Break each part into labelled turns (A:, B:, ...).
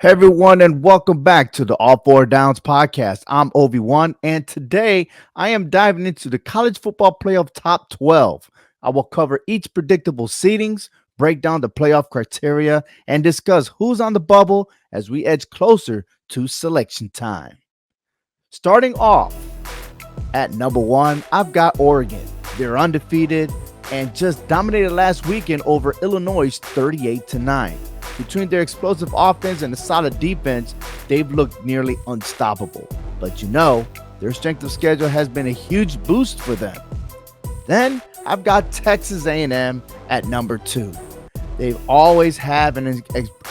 A: Hey everyone, and welcome back to the All Four Downs podcast. I'm Obi-Wan, and today I am diving into the college football playoff top 12. I will cover each predictable seedings, break down the playoff criteria, and discuss who's on the bubble as we edge closer to selection time. Starting off at number one, I've got Oregon. They're undefeated and just dominated last weekend over Illinois 38-9. Between their explosive offense and a solid defense, they've looked nearly unstoppable. But their strength of schedule has been a huge boost for them. Then I've got Texas A&M at number two. They've always had an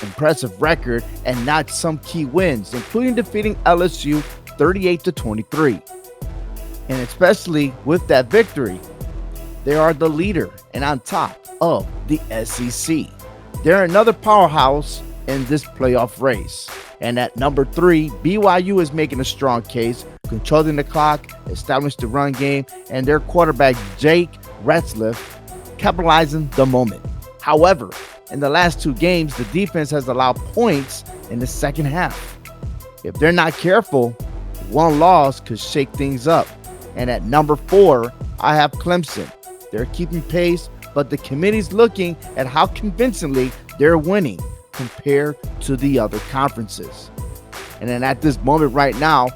A: impressive record and notched some key wins, including defeating LSU 38-23. And especially with that victory, they are the leader and on top of the SEC. They're another powerhouse in this playoff race. And at number three, BYU is making a strong case, controlling the clock, establishing the run game, and their quarterback, Jake Retzlaff, capitalizing the moment. However, in the last two games, the defense has allowed points in the second half. If they're not careful, one loss could shake things up. And at number four, I have Clemson. They're keeping pace, but the committee's looking at how convincingly they're winning compared to the other conferences. And then at this moment right now,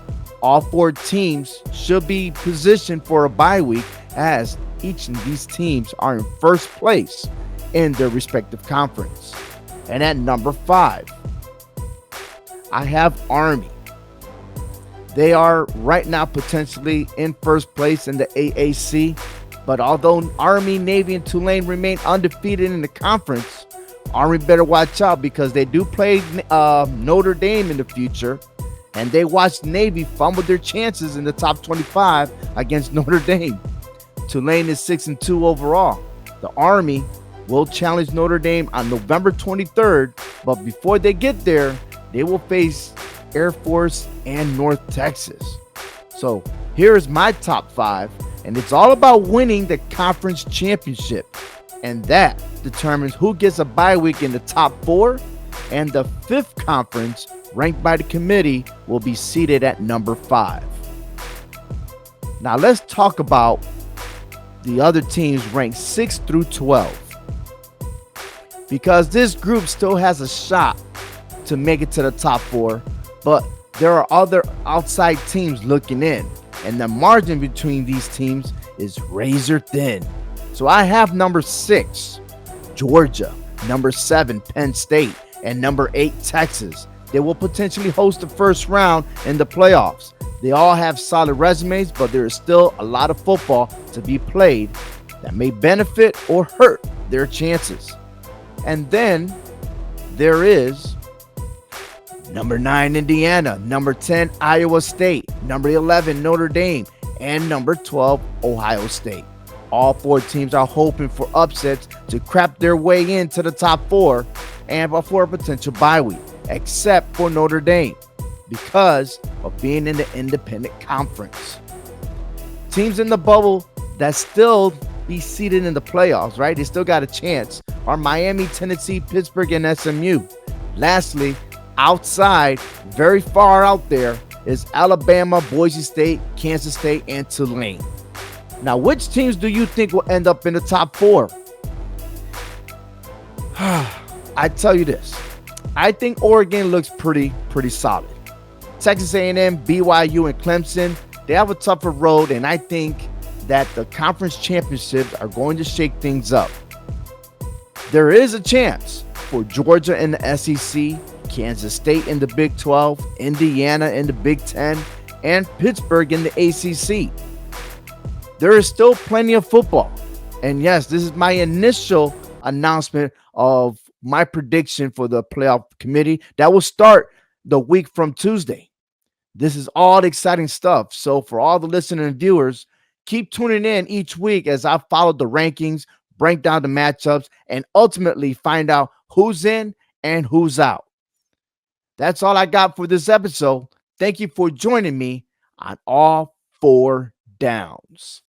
A: all four teams should be positioned for a bye week as each of these teams are in first place in their respective conference. And at number five, I have Army. They are right now potentially in first place in the AAC. But although Army, Navy, and Tulane remain undefeated in the conference, Army better watch out because they do play Notre Dame in the future, and they watched Navy fumble their chances in the top 25 against Notre Dame. Tulane is 6-2 overall. The Army will challenge Notre Dame on November 23rd, but before they get there, they will face Air Force and North Texas. So here's my top five. And it's all about winning the conference championship. And that determines who gets a bye week in the top four. And the fifth conference, ranked by the committee, will be seated at number five. Now let's talk about the other teams ranked 6 through 12. Because this group still has a shot to make it to the top four. But there are other outside teams looking in. And the margin between these teams is razor thin. So I have number 6, Georgia, number 7, Penn State, and number 8, Texas. They will potentially host the first round in the playoffs. They all have solid resumes, but there is still a lot of football to be played that may benefit or hurt their chances. And then there is number 9, Indiana, number 10, Iowa State, number 11, Notre Dame, and number 12, Ohio State. All four teams are hoping for upsets to crap their way into the top four and before a potential bye week, except for Notre Dame because of being in the independent conference. Teams in the bubble that still be seated in the playoffs, right? They still got a chance are Miami, Tennessee, Pittsburgh, and SMU. Lastly, outside, very far out there, is Alabama, Boise State, Kansas State, and Tulane. Now, which teams do you think will end up in the top four? I tell you this. I think Oregon looks pretty solid. Texas A&M, BYU, and Clemson, they have a tougher road, and I think that the conference championships are going to shake things up. There is a chance for Georgia in the SEC, Kansas State in the Big 12, Indiana in the Big 10, and Pittsburgh in the ACC. There is still plenty of football. And yes, this is my initial announcement of my prediction for the playoff committee that will start the week from Tuesday. This is all exciting stuff. So for all the listeners and viewers, keep tuning in each week as I follow the rankings, break down the matchups, and ultimately find out who's in and who's out. That's all I got for this episode. Thank you for joining me on All Four Downs.